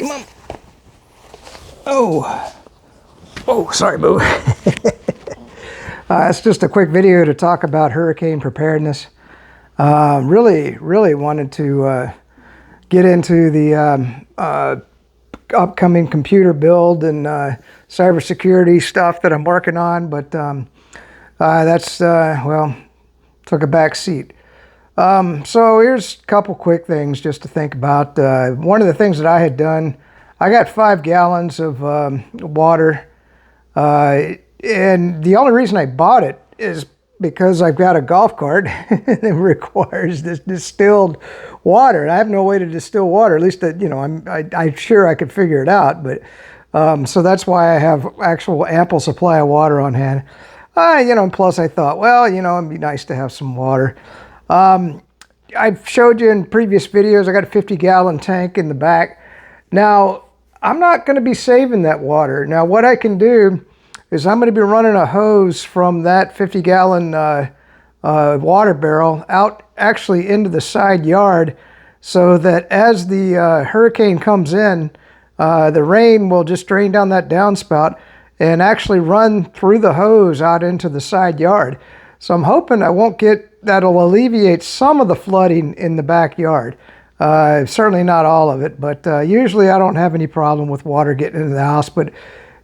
Come on. Oh, sorry, boo. It's just a quick video to talk about hurricane preparedness. Really wanted to get into the upcoming computer build and cybersecurity stuff that I'm working on, but that's, well, took a back seat. So here's a couple quick things just to think about. One of the things that I had done, I got 5 gallons of water, and the only reason I bought it is because I've got a golf cart that requires this distilled water. And I have no way to distill water, at least that, you know, I'm sure I could figure it out, but so that's why I have actual ample supply of water on hand. You know, and plus I thought, well, you know, it'd be nice to have some water. I've showed you in previous videos, I got a 50-gallon tank in the back. Now, I'm not going to be saving that water. Now, what I can do is I'm going to be running a hose from that 50-gallon water barrel out actually into the side yard, so that as the hurricane comes in, the rain will just drain down that downspout and actually run through the hose out into the side yard. So I'm hoping I won't get, that'll alleviate some of the flooding in the backyard. Certainly not all of it, but usually I don't have any problem with water getting into the house, but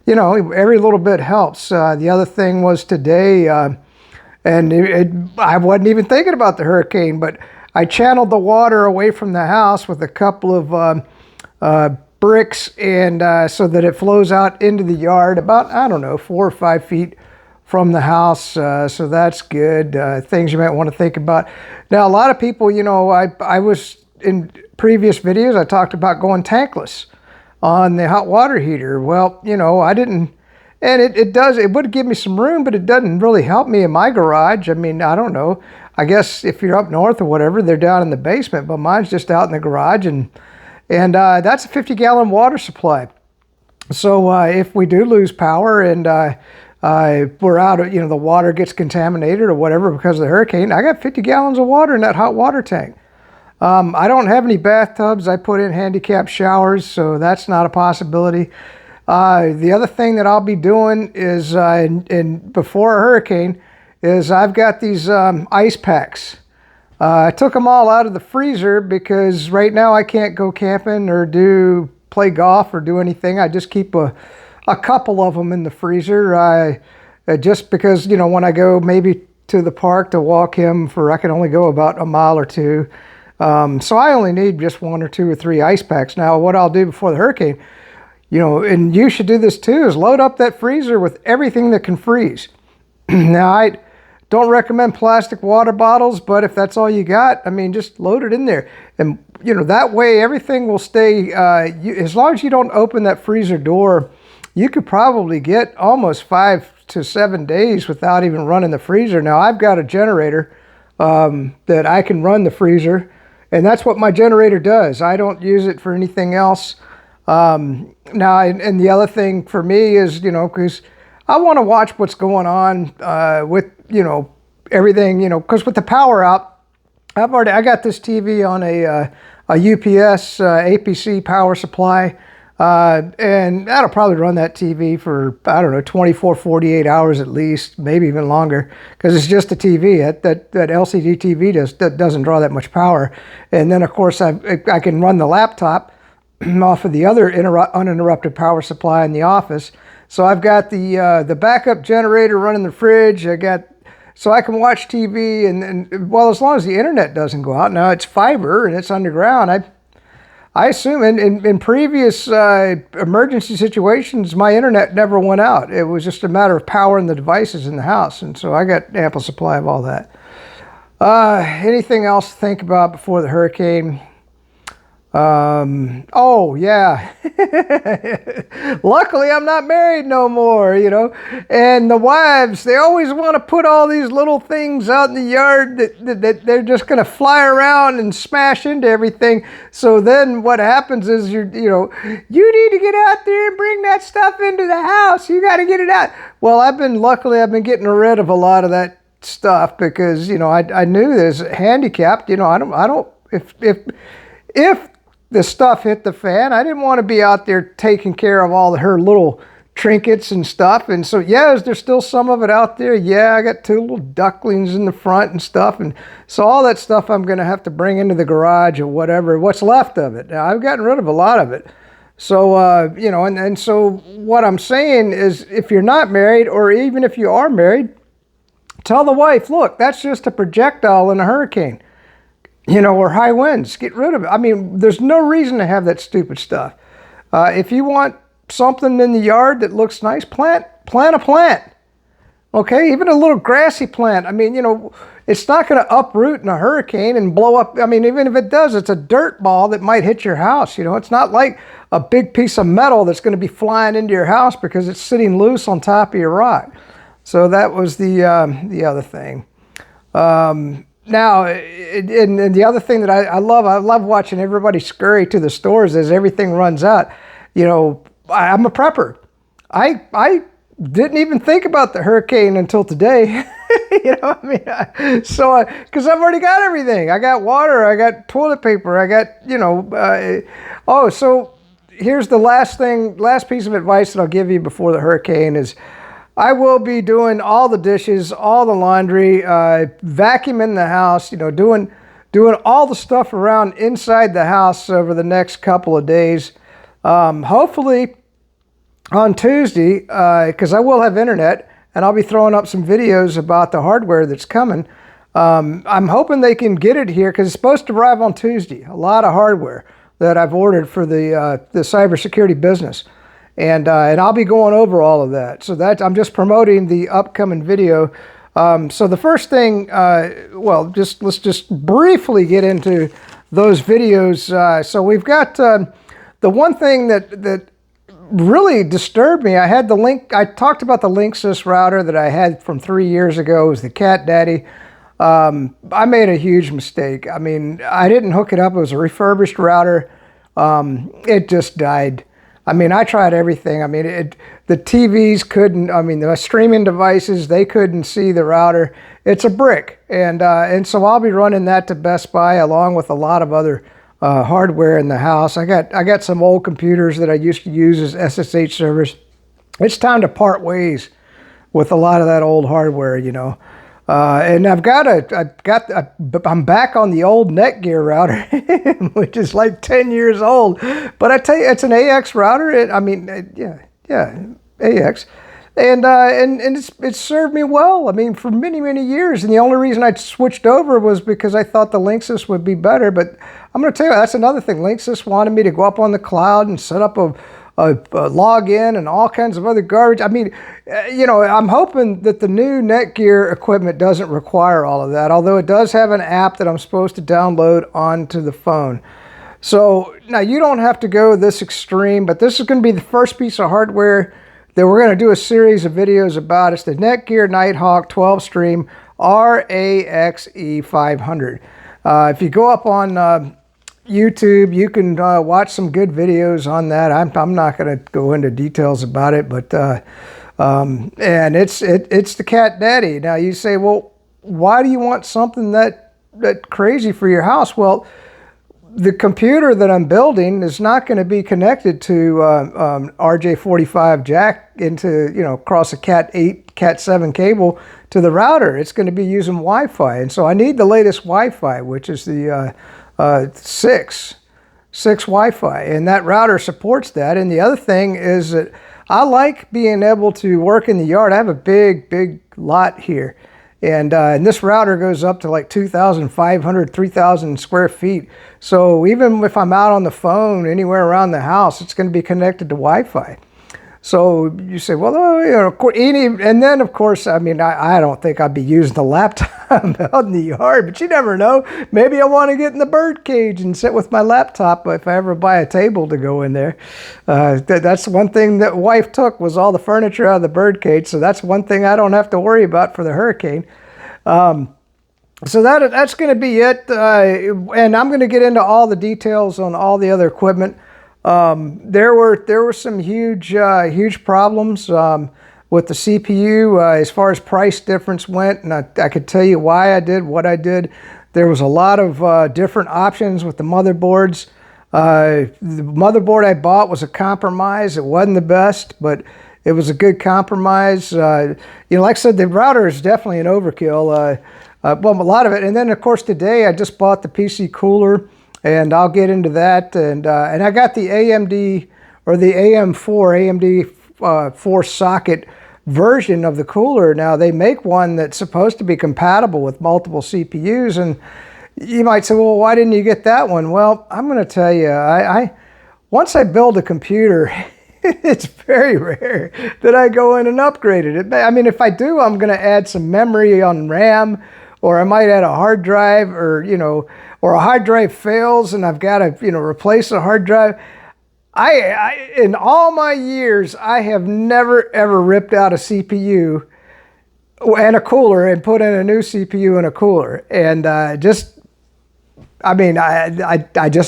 you know, every little bit helps. The other thing was today, and I wasn't even thinking about the hurricane, but I channeled the water away from the house with a couple of bricks, and so that it flows out into the yard about, I don't know, 4 or 5 feet from the house. So that's good. Things you might want to think about. Now, a lot of people, you know, I was in previous videos, I talked about going tankless on the hot water heater. Well, you know, I didn't, and it would give me some room, but it doesn't really help me in my garage. I mean, I don't know. I guess if you're up north or whatever, they're down in the basement, but mine's just out in the garage, and that's a 50-gallon water supply. So if we do lose power and we're out, you know, the water gets contaminated or whatever because of the hurricane, I got 50 gallons of water in that hot water tank. I don't have any bathtubs. I put in handicap showers, so that's not a possibility. The other thing that I'll be doing is, before a hurricane, is I've got these ice packs. I took them all out of the freezer because right now I can't go camping or play golf or do anything. I just keep a couple of them in the freezer, just because, you know, when I go maybe to the park to walk him I can only go about a mile or two. So I only need just 1 or 2 or 3 ice packs. Now, what I'll do before the hurricane, you know, and you should do this too, is load up that freezer with everything that can freeze. Now, I don't recommend plastic water bottles, but if that's all you got, I mean, just load it in there. And, you know, that way everything will stay, as long as you don't open that freezer door, you could probably get almost 5 to 7 days without even running the freezer. Now, I've got a generator that I can run the freezer, and that's what my generator does. I don't use it for anything else. Now, and the other thing for me is, you know, because I want to watch what's going on with, you know, everything, you know, because with the power out, I got this TV on a UPS APC power supply. And that'll probably run that TV for, I don't know, 24, 48 hours at least, maybe even longer, because it's just a TV. That LCD TV doesn't draw that much power. And then, of course, I can run the laptop off of the other uninterrupted power supply in the office. So I've got the backup generator running the fridge. So I can watch TV, and well, as long as the internet doesn't go out. Now, it's fiber and it's underground. I assume in previous emergency situations, my internet never went out. It was just a matter of powering the devices in the house. And so I got ample supply of all that. Anything else to think about before the hurricane? Oh, yeah. Luckily, I'm not married no more, you know. And the wives, they always want to put all these little things out in the yard that they're just going to fly around and smash into everything. So then what happens is, you know, you need to get out there and bring that stuff into the house. You got to get it out. Well, luckily, I've been getting rid of a lot of that stuff because, you know, I knew there's handicapped, you know, if the stuff hit the fan, I didn't want to be out there taking care of all her little trinkets and stuff. And so, yeah, is there still some of it out there? Yeah, I got 2 little ducklings in the front and stuff. And so all that stuff I'm going to have to bring into the garage or whatever, what's left of it. Now, I've gotten rid of a lot of it. So, you know, and so what I'm saying is, if you're not married, or even if you are married, tell the wife, look, that's just a projectile in a hurricane, you know, or high winds. Get rid of it. I mean, there's no reason to have that stupid stuff. If you want something in the yard that looks nice, plant a plant. Okay, even a little grassy plant. I mean, you know, it's not going to uproot in a hurricane and blow up. I mean, even if it does, it's a dirt ball that might hit your house. You know, it's not like a big piece of metal that's going to be flying into your house because it's sitting loose on top of your rock. So that was the other thing. Now, and the other thing that I love watching everybody scurry to the stores as everything runs out. You know, I'm a prepper. I didn't even think about the hurricane until today. You know what I mean? So, because I've already got everything. I got water, I got toilet paper, I got, you know, so here's the last piece of advice that I'll give you before the hurricane is, I will be doing all the dishes, all the laundry, vacuuming the house, you know, doing all the stuff around inside the house over the next couple of days. Hopefully on Tuesday, because I will have internet, and I'll be throwing up some videos about the hardware that's coming. I'm hoping they can get it here because it's supposed to arrive on Tuesday. A lot of hardware that I've ordered for the cybersecurity business. And I'll be going over all of that. So that I'm just promoting the upcoming video. So the first thing, well, let's just briefly get into those videos. So we've got the one thing that really disturbed me. I had the link. I talked about the Linksys router that I had from 3 years ago. It was the Cat Daddy. I made a huge mistake. I mean, I didn't hook it up. It was a refurbished router. It just died. I mean, I tried everything. I mean, the TVs couldn't, I mean, the streaming devices, they couldn't see the router. It's a brick. And so I'll be running that to Best Buy along with a lot of other hardware in the house. I got some old computers that I used to use as SSH servers. It's time to part ways with a lot of that old hardware, you know. And I'm back on the old Netgear router, which is like 10 years old. But I tell you, it's an AX router. Yeah, AX. And it's served me well. I mean, for many, many years. And the only reason I switched over was because I thought the Linksys would be better. But I'm going to tell you, that's another thing. Linksys wanted me to go up on the cloud and set up a login and all kinds of other garbage. I mean, you know, I'm hoping that the new Netgear equipment doesn't require all of that, although it does have an app that I'm supposed to download onto the phone. So now you don't have to go this extreme, but this is going to be the first piece of hardware that we're going to do a series of videos about. It's the Netgear Nighthawk 12 Stream RAXE 500. If you go up on YouTube, you can watch some good videos on that. I'm not going to go into details about it, but and it's the Cat Daddy. Now you say, well, why do you want something that crazy for your house? Well, the computer that I'm building is not going to be connected to RJ45 jack into, you know, across a Cat 8, Cat 7 cable to the router. It's going to be using Wi-Fi, and so I need the latest Wi-Fi, which is the 6 Wi-Fi, and that router supports that. And the other thing is that I like being able to work in the yard. I have a big lot here, and this router goes up to like 2,500, 3,000 square feet. So even if I'm out on the phone anywhere around the house, it's going to be connected to Wi-Fi. So you say, well, you know, and then of course, I mean, I don't think I'd be using the laptop out in the yard, but you never know. Maybe I want to get in the bird cage and sit with my laptop if I ever buy a table to go in there. That's one thing that wife took, was all the furniture out of the bird cage. So that's one thing I don't have to worry about for the hurricane. So that's going to be it. And I'm going to get into all the details on all the other equipment. There were some huge problems with the CPU as far as price difference went, and I could tell you why I did what I did. There was a lot of different options with the motherboards. The motherboard I bought was a compromise. It wasn't the best, but it was a good compromise. You know, like I said, the router is definitely an overkill. Well, a lot of it. And then, of course, today I just bought the PC cooler, and I'll get into that. And I got the AMD, or the AMD 4 socket version of the cooler. Now, they make one that's supposed to be compatible with multiple CPUs, and you might say, well, why didn't you get that one? Well, I'm going to tell you, once I build a computer, it's very rare that I go in and upgrade it. I mean, if I do, I'm going to add some memory on RAM, or I might add a hard drive, or, you know, or a hard drive fails and I've got to, you know, replace a hard drive. In all my years, I have never, ever ripped out a CPU and a cooler and put in a new CPU and a cooler. And I just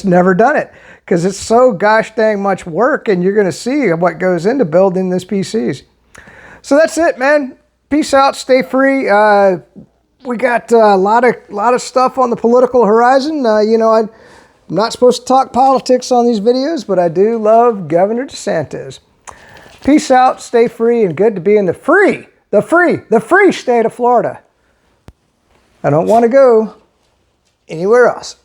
never done it, because it's so gosh dang much work, and you're going to see what goes into building this PCs. So that's it, man. Peace out. Stay free. We got a lot of stuff on the political horizon. You know, I'm not supposed to talk politics on these videos, but I do love Governor DeSantis. Peace out. Stay free, and good to be in the free state of Florida. I don't want to go anywhere else.